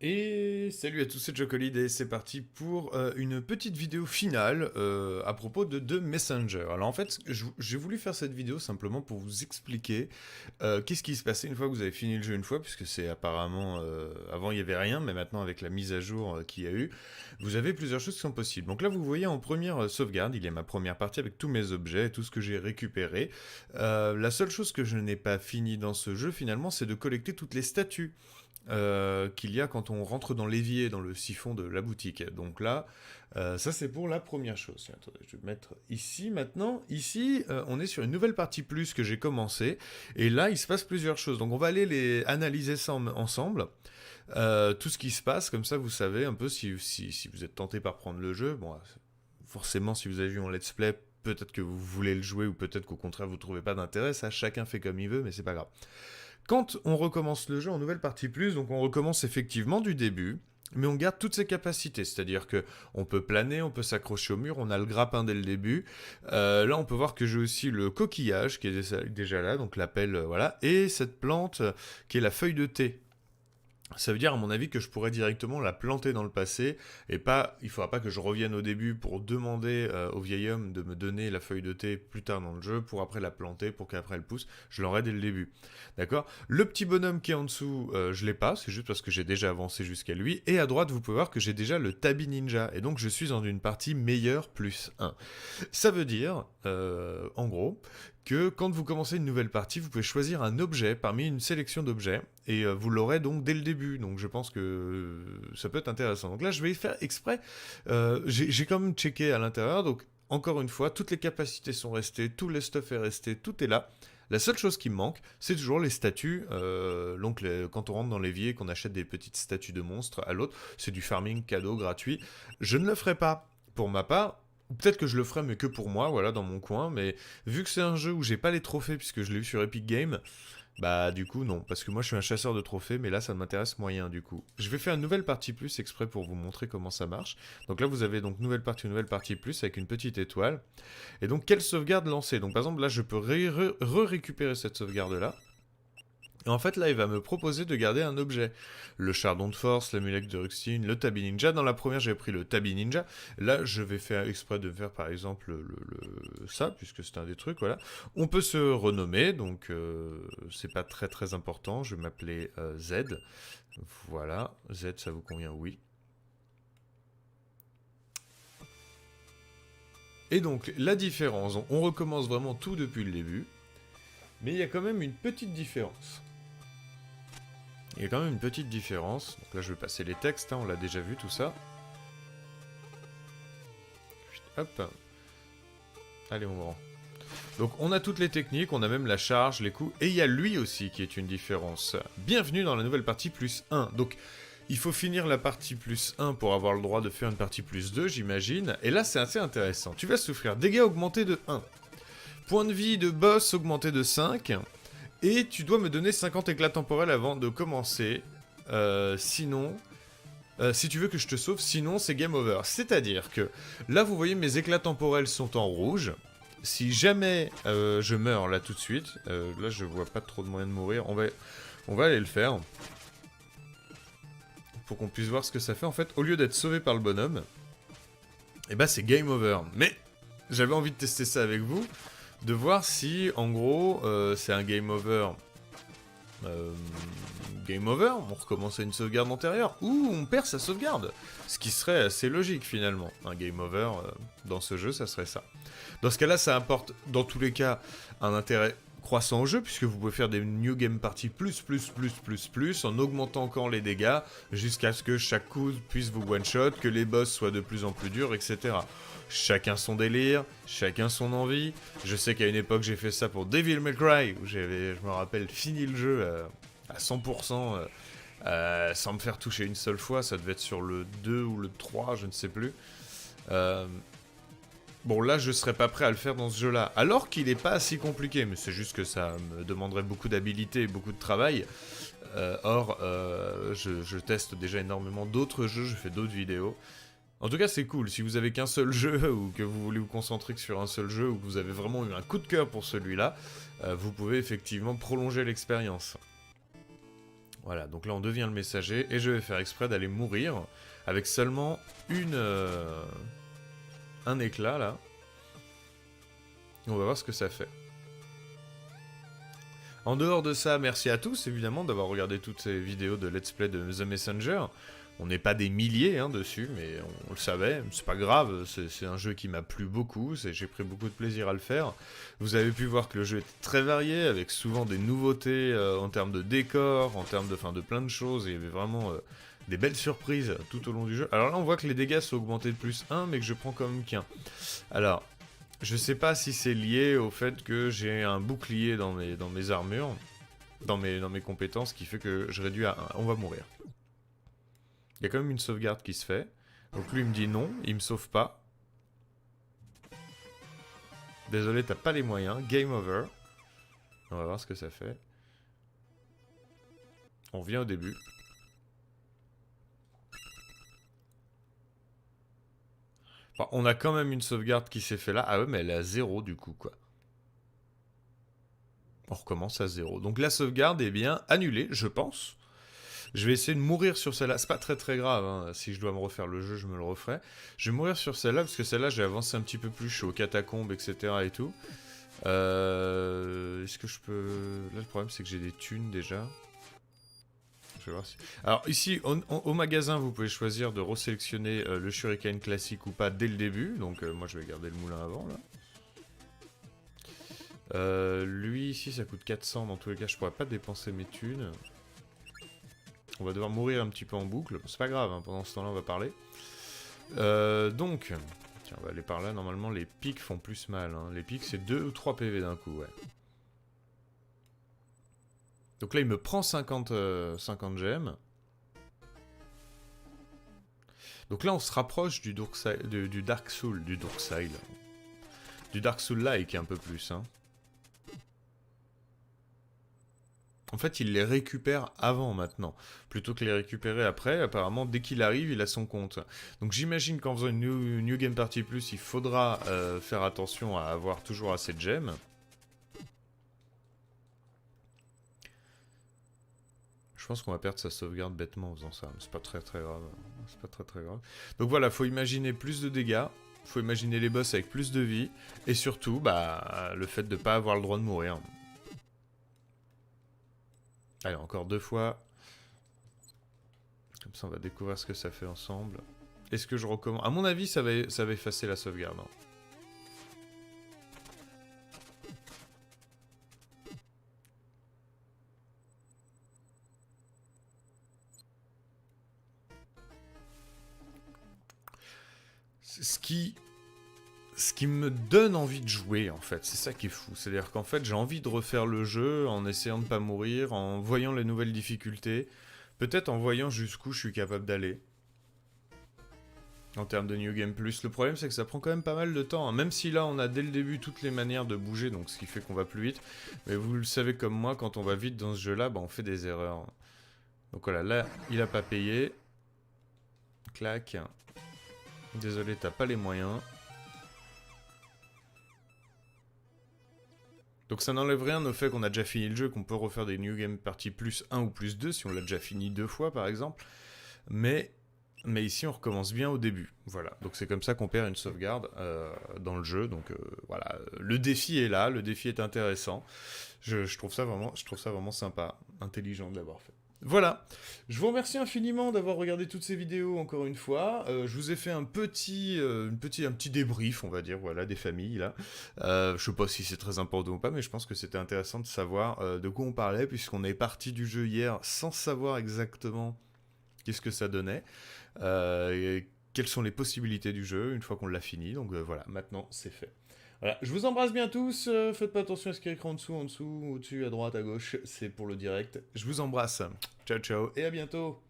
Et salut à tous, c'est Jocolid et c'est parti pour une petite vidéo finale à propos de Messenger. Alors en fait, j'ai voulu faire cette vidéo simplement pour vous expliquer qu'est-ce qui se passait une fois que vous avez fini le jeu une fois, puisque c'est apparemment, avant il n'y avait rien, mais maintenant avec la mise à jour qu'il y a eu, vous avez plusieurs choses qui sont possibles. Donc là vous voyez en première sauvegarde, il y a ma première partie avec tous mes objets, tout ce que j'ai récupéré. La seule chose que je n'ai pas fini dans ce jeu finalement, c'est de collecter toutes les statues qu'il y a quand on rentre dans l'évier, dans le siphon de la boutique. Donc là, ça c'est pour la première chose. Attendez, je vais mettre ici maintenant. Ici, on est sur une nouvelle partie plus que j'ai commencé. Et là, il se passe plusieurs choses. Donc on va aller les analyser ça ensemble. Tout ce qui se passe, comme ça vous savez un peu si vous êtes tenté par prendre le jeu. Bon, forcément, si vous avez vu en let's play, peut-être que vous voulez le jouer ou peut-être qu'au contraire vous ne trouvez pas d'intérêt. Ça, chacun fait comme il veut, mais c'est pas grave. Quand on recommence le jeu en nouvelle partie plus, donc on recommence effectivement du début, mais on garde toutes ses capacités, c'est-à-dire que on peut planer, on peut s'accrocher au mur, on a le grappin dès le début. Là, on peut voir que j'ai aussi le coquillage qui est déjà là, donc l'appel, voilà, et cette plante qui est la feuille de thé. Ça veut dire, à mon avis, que je pourrais directement la planter dans le passé, et pas, il faudra pas que je revienne au début pour demander au vieil homme de me donner la feuille de thé plus tard dans le jeu, pour après la planter, pour qu'après elle pousse. Je l'aurai dès le début. D'accord. Le petit bonhomme qui est en dessous, je l'ai pas, c'est juste parce que j'ai déjà avancé jusqu'à lui. Et à droite, vous pouvez voir que j'ai déjà le Tabi Ninja, et donc je suis dans une partie meilleure plus 1. Ça veut dire, en gros, que quand vous commencez une nouvelle partie, vous pouvez choisir un objet parmi une sélection d'objets, et vous l'aurez donc dès le début, donc je pense que ça peut être intéressant. Donc là, je vais faire exprès, j'ai quand même checké à l'intérieur, donc encore une fois, toutes les capacités sont restées, tout le stuff est resté, tout est là. La seule chose qui me manque, c'est toujours les statues. Donc quand on rentre dans l'évier, qu'on achète des petites statues de monstres à l'autre, c'est du farming cadeau gratuit. Je ne le ferai pas pour ma part. Peut-être que je le ferai, mais que pour moi, voilà, dans mon coin. Mais vu que c'est un jeu où j'ai pas les trophées, puisque je l'ai eu sur Epic Games, bah du coup non, parce que moi je suis un chasseur de trophées, mais là ça m'intéresse moyen du coup. Je vais faire une nouvelle partie plus exprès pour vous montrer comment ça marche. Donc là vous avez donc nouvelle partie plus avec une petite étoile. Et donc quelle sauvegarde lancer? Donc par exemple là je peux récupérer cette sauvegarde là. Et en fait, là, il va me proposer de garder un objet. Le chardon de force, l'amulette de Ruxine, le Tabi Ninja. Dans la première, j'ai pris le Tabi Ninja. Là, je vais faire exprès de faire, par exemple, ça, puisque c'est un des trucs, voilà. On peut se renommer, donc c'est pas très très important. Je vais m'appeler Z. Voilà, Z, ça vous convient? Oui. Et donc, la différence, on recommence vraiment tout depuis le début. Mais il y a quand même une petite différence. Il y a quand même une petite différence. Donc là, je vais passer les textes, hein, on l'a déjà vu tout ça. Hop. Allez, on va. Donc on a toutes les techniques, on a même la charge, les coups, et il y a lui aussi qui est une différence. Bienvenue dans la nouvelle partie plus 1. Donc il faut finir la partie plus 1 pour avoir le droit de faire une partie plus 2, j'imagine. Et là, c'est assez intéressant. Tu vas souffrir. Dégâts augmentés de 1. Point de vie de boss augmenté de 5. Et tu dois me donner 50 éclats temporels avant de commencer. Sinon... si tu veux que je te sauve, sinon c'est game over. C'est-à-dire que là, vous voyez, mes éclats temporels sont en rouge. Si jamais je meurs là tout de suite, là je vois pas trop de moyens de mourir, on va aller le faire. Pour qu'on puisse voir ce que ça fait. En fait, au lieu d'être sauvé par le bonhomme, et bah c'est game over. Mais j'avais envie de tester ça avec vous, de voir si en gros c'est un game over. Game over, on recommence à une sauvegarde antérieure, ou on perd sa sauvegarde. Ce qui serait assez logique finalement. Un game over dans ce jeu, ça serait ça. Dans ce cas-là, ça apporte dans tous les cas un intérêt croissant au jeu, puisque vous pouvez faire des New Game Party plus, en augmentant encore les dégâts, jusqu'à ce que chaque coup puisse vous one-shot, que les boss soient de plus en plus durs, etc. Chacun son délire, chacun son envie. Je sais qu'à une époque j'ai fait ça pour Devil May Cry, où j'avais, je me rappelle, fini le jeu à 100%, sans me faire toucher une seule fois. Ça devait être sur le 2 ou le 3, je ne sais plus. Bon, là, je serais pas prêt à le faire dans ce jeu-là. Alors qu'il est pas si compliqué, mais c'est juste que ça me demanderait beaucoup d'habilité et beaucoup de travail. Or, je teste déjà énormément d'autres jeux, je fais d'autres vidéos. En tout cas, c'est cool. Si vous avez qu'un seul jeu, ou que vous voulez vous concentrer que sur un seul jeu, ou que vous avez vraiment eu un coup de cœur pour celui-là, vous pouvez effectivement prolonger l'expérience. Voilà, donc là on devient le messager, et je vais faire exprès d'aller mourir, avec seulement un éclat, là. On va voir ce que ça fait. En dehors de ça, merci à tous, évidemment, d'avoir regardé toutes ces vidéos de Let's Play de The Messenger. On n'est pas des milliers dessus, mais on le savait, c'est pas grave, c'est un jeu qui m'a plu beaucoup, j'ai pris beaucoup de plaisir à le faire. Vous avez pu voir que le jeu est très varié, avec souvent des nouveautés en termes de décor, en termes de plein de choses, et il y avait vraiment des belles surprises tout au long du jeu. Alors là, on voit que les dégâts sont augmentés de plus 1, mais que je prends quand même qu'un. Alors, je sais pas si c'est lié au fait que j'ai un bouclier dans mes armures, dans mes compétences, qui fait que je réduis à 1. On va mourir. Il y a quand même une sauvegarde qui se fait. Donc lui il me dit non, il me sauve pas. Désolé, t'as pas les moyens. Game over. On va voir ce que ça fait. On revient au début. Enfin, on a quand même une sauvegarde qui s'est fait là. Ah ouais, mais elle est à 0 du coup, quoi. On recommence à 0. Donc la sauvegarde est bien annulée, je pense. Je vais essayer de mourir sur celle-là. C'est pas très grave, hein. Si je dois me refaire le jeu, je me le referai. Je vais mourir sur celle-là, parce que celle-là, j'ai avancé un petit peu plus. Je suis aux catacombes, etc. et tout. Est-ce que je peux... Là, le problème, c'est que j'ai des thunes, déjà. Je vais voir si... Alors, ici, au magasin, vous pouvez choisir de resélectionner le shuriken classique ou pas dès le début. Donc, moi, je vais garder le moulin avant, là. Lui, ici, ça coûte 400. Dans tous les cas, je pourrais pas dépenser mes thunes. On va devoir mourir un petit peu en boucle. C'est pas grave, hein, pendant ce temps-là, on va parler. Donc... Tiens, on va aller par là. Normalement, les pics font plus mal. Hein. Les pics, c'est 2 ou 3 PV d'un coup, ouais. Donc là, il me prend 50 gemmes. Donc là, on se rapproche du Dark Soul. Du Dark Soul-like, un peu plus, hein. En fait, il les récupère avant, maintenant. Plutôt que les récupérer après, apparemment, dès qu'il arrive, il a son compte. Donc j'imagine qu'en faisant une New Game Party Plus, il faudra faire attention à avoir toujours assez de gemmes. Je pense qu'on va perdre sa sauvegarde bêtement en faisant ça, mais c'est pas très grave. C'est pas très grave. Donc voilà, faut imaginer plus de dégâts, faut imaginer les boss avec plus de vie, et surtout, bah, le fait de pas avoir le droit de mourir. Allez, encore 2 fois. Comme ça, on va découvrir ce que ça fait ensemble. Est-ce que je recommande... À mon avis, ça va effacer la sauvegarde. Hein. Ce qui me donne envie de jouer, en fait, c'est ça qui est fou. C'est-à-dire qu'en fait, j'ai envie de refaire le jeu en essayant de ne pas mourir, en voyant les nouvelles difficultés, peut-être en voyant jusqu'où je suis capable d'aller. En termes de New Game Plus. Le problème, c'est que ça prend quand même pas mal de temps. Hein. Même si là, on a dès le début toutes les manières de bouger, donc ce qui fait qu'on va plus vite. Mais vous le savez comme moi, quand on va vite dans ce jeu-là, bah, on fait des erreurs. Donc voilà, là, il a pas payé. Clac. Désolé, t'as pas les moyens. Donc ça n'enlève rien au fait qu'on a déjà fini le jeu, qu'on peut refaire des New Game Party plus 1 ou plus 2, si on l'a déjà fini 2 fois par exemple. Mais ici on recommence bien au début. Voilà, donc c'est comme ça qu'on perd une sauvegarde dans le jeu. Donc voilà, le défi est là, le défi est intéressant. Je trouve ça vraiment sympa, intelligent de l'avoir fait. Voilà, je vous remercie infiniment d'avoir regardé toutes ces vidéos encore une fois. Je vous ai fait un petit débrief, on va dire, voilà, des familles là. Je sais pas si c'est très important ou pas, mais je pense que c'était intéressant de savoir de quoi on parlait, puisqu'on est parti du jeu hier sans savoir exactement qu'est-ce que ça donnait, et quelles sont les possibilités du jeu une fois qu'on l'a fini. Donc voilà, maintenant c'est fait. Voilà, je vous embrasse bien tous, faites pas attention à ce qu'il y a écrit en dessous, au-dessus, à droite, à gauche, c'est pour le direct. Je vous embrasse, ciao ciao, et à bientôt.